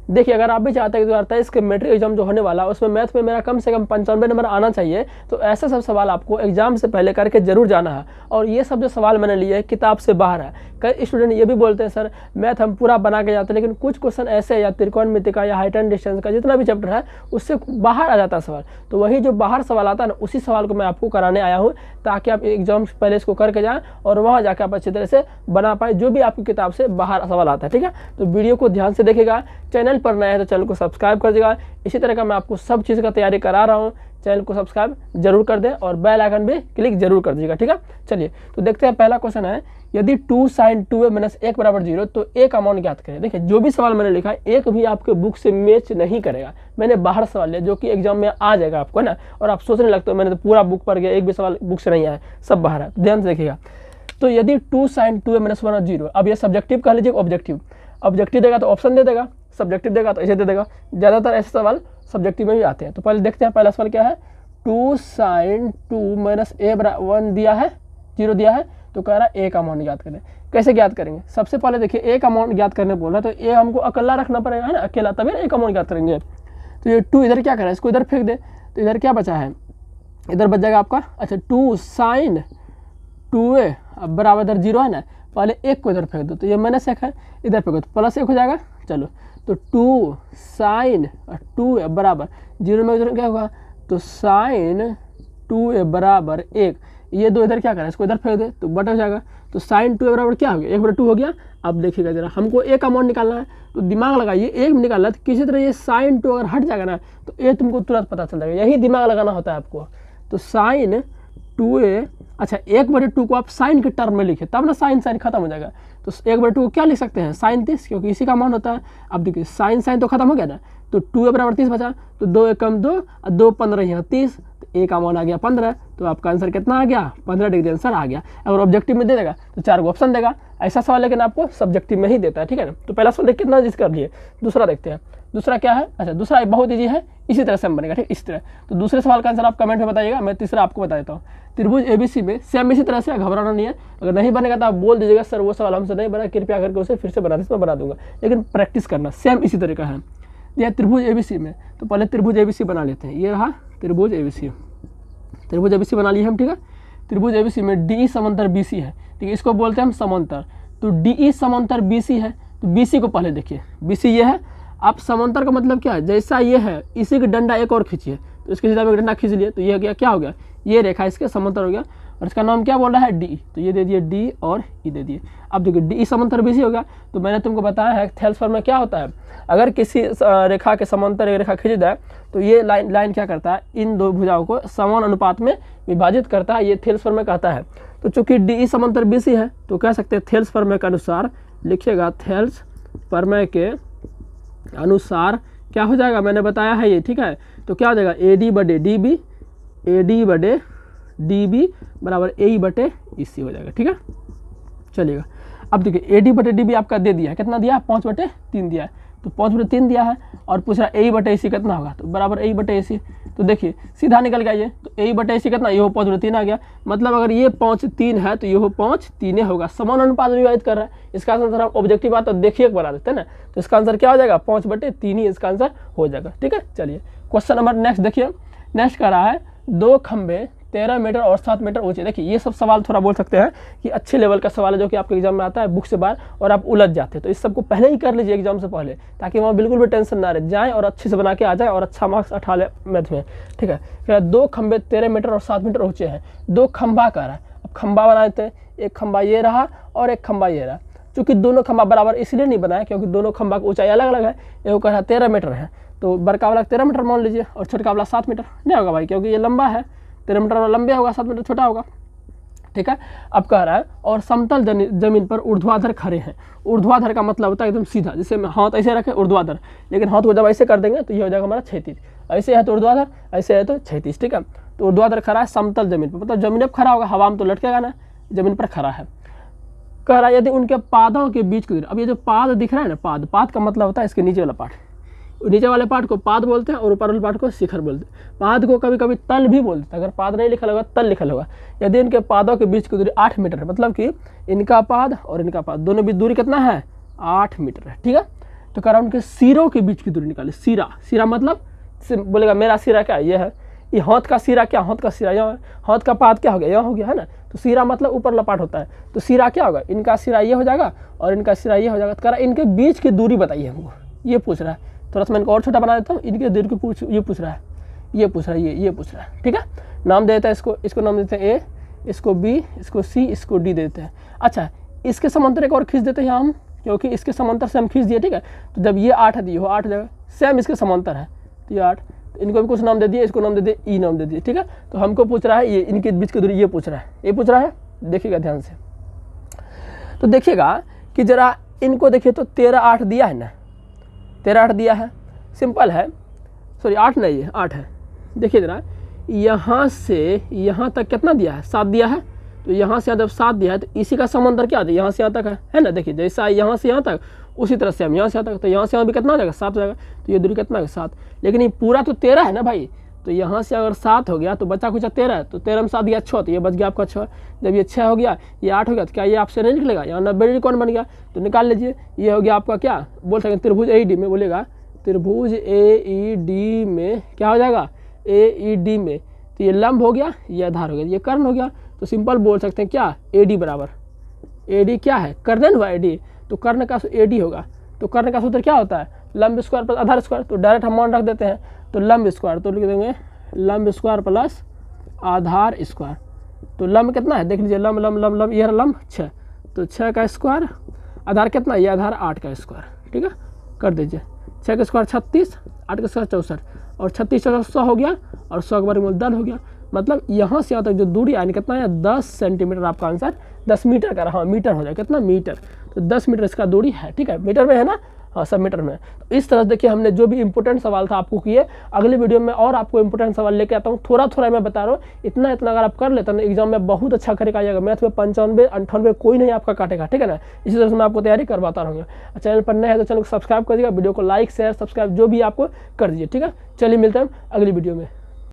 देखिए अगर आप भी चाहते हैं कि 2023 के मैट्रिक एग्जाम जो होने वाला है उसमें मैथ में मेरा कम से कम 95 नंबर आना चाहिए, तो ऐसे सब सवाल आपको एग्जाम से पहले करके जरूर जाना है। और ये सब जो सवाल मैंने लिए हैं किताब से बाहर है। कई स्टूडेंट ये भी बोलते हैं सर मैथ हम पूरा बना के जाते हैं, लेकिन कुछ क्वेश्चन ऐसे या त्रिकोणमिति का या हाइट एंड डिस्टेंस का जितना भी चैप्टर है उससे बाहर आ जाता है सवाल। तो वही जो बाहर सवाल आता है ना, उसी सवाल को मैं आपको कराने आया हूँ, ताकि आप एग्जाम से पहले इसको करके जाएँ और वहाँ जाकर आप अच्छी तरह से बना पाए जो भी आपकी किताब से बाहर सवाल आता है। ठीक है, तो वीडियो को ध्यान से देखिएगा। चैनल पर नया है तो चैनल को सब्सक्राइब कर दीजिएगा। इसी तरह का मैं आपको सब चीज़ का तैयारी करा रहा हूँ, चैनल को सब्सक्राइब जरूर कर दें और बेल आइकन भी क्लिक जरूर कर दीजिएगा। ठीक है, चलिए तो देखते हैं। पहला क्वेश्चन है, यदि 2 sin 2a - 1 = 0 तो a का मान ज्ञात करें। देखिए जो भी सवाल मैंने लिखा है एक भी आपके बुक से मैच नहीं करेगा। मैंने बाहर सवाल लिया जो कि एग्जाम में आ जाएगा आपको, है ना। और आप सोचने लगते हो मैंने तो पूरा बुक पढ़ गया, एक भी सवाल बुक से नहीं आया, सब बाहर है। ध्यान से देखिएगा। तो यदि 2 sin 2a - 1 = 0, अब ये सब्जेक्टिव कह लीजिए ऑब्जेक्टिव। ऑब्जेक्टिव देगा तो ऑप्शन दे देगा, सब्जेक्टिव देगा तो ऐसे दे देगा। ज़्यादातर ऐसे सवाल सब्जेक्टिव में भी आते हैं। तो पहले देखते हैं पहला सवाल क्या है। 2 sin 2 - a = 1 दिया है, 0 दिया है, तो कह रहा है a का मान ज्ञात करें। कैसे ज्ञात करेंगे? सबसे पहले देखिए a का मान ज्ञात करने बोल रहा है, तो a हमको अकेला रखना पड़ेगा, है ना, अकेला, तभी a का मान ज्ञात करेंगे। तो ये 2 इधर क्या करें, इसको इधर फेंक दे, तो इधर क्या बचा है, इधर बच जाएगा आपका, अच्छा 2 sin 2a अब बराबर इधर 0 है ना, पहले 1 को इधर फेंक दो, तो ये -1 है, इधर फेंको तो +1 हो जाएगा। चलो तो 2 sin 2a बराबर 0 में इधर क्या होगा, तो sin 2a बराबर 1, ये 2 इधर क्या करें, इसको इधर फेंक दे तो बट हो जाएगा। तो sin 2a बराबर क्या हो गया, 1/2 हो गया। अब देखिएगा जरा, हमको a का मान निकालना है, तो दिमाग लगाइए, 1 में निकालना है तो किसी तरह ये sin 2 अगर हट जाएगा ना तो a तुमको तुरंत पता चल जाएगा। यही दिमाग लगाना होता है आपको। तो sin 2a, अच्छा 1/2 को आप साइन के टर्म में लिखे तब ना साइन खत्म हो जाएगा। तो 1/2 को क्या लिख सकते हैं, sin 30, क्योंकि इसी का मान होता है। अब देखिए साइन तो खत्म हो गया ना, तो 2a बराबर 30 बचा, तो 2 × 1 = 2 और 2 × 15 यहाँ 30, तो a का मान आ गया 15। तो आपका आंसर कितना आ गया, 15 डिग्री आंसर आ गया। अगर ऑब्जेक्टिव में दे देगा तो 4 को ऑप्शन देगा, ऐसा सवाल लेकिन आपको सब्जेक्टिव में ही देता है। ठीक है ना। तो पहला सवाल कितना जिस कर लिए। दूसरा देखते हैं, दूसरा क्या है, अच्छा दूसरा बहुत ईजी है, इसी तरह से हम बनेगा, ठीक, इस तरह। तो दूसरे सवाल का आंसर आप कमेंट में बताइएगा, मैं तीसरा आपको बता देता हूँ। त्रिभुज ABC में सेम इसी तरह से, घबराना नहीं है। अगर नहीं बनेगा तो आप बोल दीजिएगा सर वो सवाल हमसे नहीं बना, कृपया करके उसे फिर से बना दीजिए, मैं बना दूंगा, लेकिन प्रैक्टिस करना। सेम इसी तरह का है यह त्रिभुज ABC में। तो पहले त्रिभुज ABC बना लेते हैं। ये रहा त्रिभुज ABC, त्रिभुज ABC बना लिए हम, ठीक है। त्रिभुज ABC में DE समांतर BC है, ठीक है, इसको बोलते हैं हम समांतर। तो DE समांतर BC है, तो BC को पहले देखिए, BC ये है। आप समांतर का मतलब क्या है, जैसा ये है इसी का डंडा एक और खींचिए, तो इसके सीधा में डंडा खींच लिए, तो ये हो गया, क्या हो गया, ये रेखा इसके समांतर हो गया। और इसका नाम क्या बोल रहा है, D, तो ये दे दिए D और E दे दिए। अब देखिए DE समांतर BC हो गया। तो मैंने तुमको बताया है थेल्स फॉर्म में क्या होता है, अगर किसी रेखा के समांतर एक रेखा खींच जाए तो ये लाइन क्या करता है, इन दो भुजाओं को समान अनुपात में विभाजित करता है, ये थेल्स फॉर्म में कहता है। तो चूंकि DE समांतर BC है तो कह सकते हैं थेल्स प्रमेय के अनुसार, लिखिएगा थेल्स प्रमेय के अनुसार क्या हो जाएगा, मैंने बताया है ये, ठीक है। तो क्या हो जाएगा, AD/DB, AD/DB बराबर AE/EC हो जाएगा, ठीक है। चलिएगा अब देखिए AD/DB आपका दे दिया है, कितना दिया है, 5/3 दिया है, तो 5/3 दिया है। और पूछ रहा AE/AC कितना होगा, तो बराबर AE/AC। तो देखिए सीधा निकल गया ये, तो AE/AC कितना, ये 5/3 आ गया। मतलब अगर ये 5/3 है तो ये 5/3 होगा, समान अनुपात में विभाजित कर रहा है। इसका आंसर हम ऑब्जेक्टिव बात तो देखिए बना देते हैं ना, तो इसका आंसर क्या हो जाएगा, 5/3 ही इसका आंसर हो जाएगा, ठीक है। चलिए क्वेश्चन नंबर नेक्स्ट देखिए। नेक्स्ट कह रहा है 2 खंभे 13 मीटर और 7 मीटर ऊंचे। देखिए ये सब सवाल थोड़ा बोल सकते हैं कि अच्छे लेवल का सवाल है, जो कि आपके एग्जाम में आता है बुक से बाहर और आप उलझ जाते हैं। तो इस सबको पहले ही कर लीजिए एग्जाम से पहले, ताकि वहाँ बिल्कुल भी टेंशन ना रहे, जाएँ और अच्छे से बना के आ जाए और अच्छा मार्क्स उठा ले मैथ में, ठीक है। फिर 2 खंभे 13 मीटर और 7 मीटर ऊंचे हैं। 2 खंभा कर रहा है, अब खंभा बना देते हैं। एक खंभा ये रहा और एक खंभा ये रहा। चूँकि दोनों खंभा बराबर इसलिए नहीं बनाया क्योंकि दोनों खंभा की ऊंचाई अलग अलग है। एक कह रहा 13 मीटर है, तो बड़का वाला 13 मीटर मान लीजिए और छोटका वाला 7 मीटर नहीं होगा भाई, क्योंकि ये लंबा है, 13 मीटर लंबे होगा, 7 मीटर छोटा होगा, ठीक है। अब कह रहा है और समतल जमीन पर ऊर्ध्वाधर खड़े हैं। ऊर्ध्वाधर का मतलब होता है एकदम सीधा, जिससे हाथ ऐसे रखे ऊर्ध्वाधर, लेकिन हाथ को जब ऐसे कर देंगे तो ये हो जाएगा हमारा क्षैतिज। ऐसे है तो ऊर्ध्वाधर, ऐसे है तो क्षैतिज, ठीक है। तो ऊर्ध्वाधर खड़ा है समतल जमीन पर, मतलब जमीन पर खड़ा होगा, हवा में तो लटकेगा ना, जमीन पर खड़ा है। कह रहा है यदि उनके पादों के बीच की दूरी, अब ये जो पाद दिख रहा है ना, पाद का मतलब होता है इसके नीचे वाला पार्ट, नीचे वाले पार्ट को पाद बोलते हैं और ऊपर वाले पार्ट को शिखर बोलते हैं। पाद को कभी कभी तल भी बोलते हैं, अगर पाद नहीं लिखा होगा तल लिखा होगा। यदि इनके पादों के बीच की दूरी 8 मीटर है, मतलब कि इनका पाद और इनका पाद दोनों बीच दूरी कितना है, 8 मीटर है, ठीक है। तो कह रहा उनके सिरों के बीच की दूरी निकालिए। सिरा मतलब बोलेगा मेरा सिरा क्या ये है, ये हाथ का सिरा क्या, हाथ का सिरा यहाँ है, हाथ का पाद क्या हो गया, यहाँ हो गया है ना। तो सिरा मतलब ऊपर लपाट होता है, तो सिरा क्या होगा, इनका सिरा ये हो जाएगा और इनका सिरा ये हो जाएगा। तो कह रहा इनके बीच की दूरी बताइए हमको, ये पूछ रहा है। थोड़ा सा मैं इनको और छोटा बना देता हूँ, इनके दूरी की ये पूछ रहा है, ये पूछ रहा है, ये पूछ रहा है। ठीक है, नाम दे देता है इसको नाम देते हैं ए, इसको बी, इसको सी, इसको डी दे देते हैं। अच्छा, इसके समांतर एक और खींच देते हैं यहाँ हम, क्योंकि इसके समांतर से हम खींच दिए। ठीक है, तो जब ये 8 है तो ये 8 हो जाएगा, सेम इसके समांतर है तो ये 8। तो इनको भी कुछ नाम दे दिए, इसको नाम दे दिए ई नाम दे दिए। ठीक है, तो हमको पूछ रहा है ये इनके बीच की दूरी, ये पूछ रहा है, ये पूछ रहा है। देखिएगा ध्यान से, तो देखिएगा कि जरा इनको देखिए तो 13 8 दिया है ना, 13 8 दिया है, सिंपल है। सॉरी 8 नहीं है, 8 है। देखिए जरा यहाँ से यहाँ तक कितना दिया है, 7 दिया है। तो यहाँ से जब 7 दिया है तो इसी का समांतर क्या है, यहाँ से यहाँ तक है ना। देखिए जैसा यहाँ से यहाँ तक उसी तरह से हम यहाँ से यहाँ तक, तो यहाँ से यहाँ भी कितना हो जाएगा, 7 हो जाएगा। तो ये दूरी कितना है, 7। लेकिन ये पूरा तो 13 है ना भाई, तो यहाँ से अगर 7 हो गया तो बचा कुछ 13 है, तो 13 में 7 गया 6, तो ये बच गया आपका 6। जब ये 6 हो गया, ये 8 हो गया, तो क्या ये आपसे नहीं निकलेगा, यहाँ 90 डिग्री कौन बन गया, तो निकाल लीजिए। ये हो गया आपका क्या बोल सकते हैं, त्रिभुज AED में, बोलेगा त्रिभुज AED में क्या हो जाएगा, AED में। तो ये लंब हो गया, ये आधार हो गया, ये कर्ण हो गया। तो सिंपल बोल सकते हैं क्या, AD बराबर, AD क्या है, कर्ण हुआ AD, तो कर्ण का AD होगा। तो कर्ण का सूत्र क्या होता है, लंब स्क्वायर प्लस आधार स्क्वायर। तो डायरेक्ट हम मान रख देते हैं, तो लंब स्क्वायर, तो लिख देंगे लंब स्क्वायर प्लस आधार स्क्वायर। तो लंब कितना है, देख लीजिए, लंब लंब लंब लंब, ये लंब 6, तो 6 का स्क्वायर, आधार कितना, ये आधार 8 का स्क्वायर। ठीक है, कर दीजिए, 6 का स्क्वायर 36, 8 का स्क्वायर 64, और 36 का 100 हो गया, और 100 के वर्गमूल 10 हो गया। मतलब यहाँ से यहाँ तक जो दूरी यानी कितना है, 10 सेंटीमीटर। आपका आंसर 10 मीटर का रहा, मीटर हो जाए, कितना मीटर, तो 10 मीटर इसका दूरी है। ठीक है, मीटर में है ना, हाँ सब मीटर में। तो इस तरह से देखिए हमने जो भी इंपॉर्टेंट सवाल था आपको किए। अगले वीडियो में और आपको इंपॉर्टेंट सवाल लेके आता हूँ। थोड़ा थोड़ा मैं बता रहा हूँ, इतना अगर आप कर लेते हैं एग्जाम में बहुत अच्छा करके आइएगा। मैथ में 95 98 कोई नहीं आपका काटेगा। ठीक है ना, इसी तरह से मैं आपको तैयारी करवाता रहूँगा। चैनल पर नए है तो चैनल को सब्सक्राइब कर दीजिएगा, वीडियो को लाइक शेयर सब्सक्राइब जो भी आपको कर दीजिए। ठीक है, चलिए मिलते हैं अगली वीडियो में।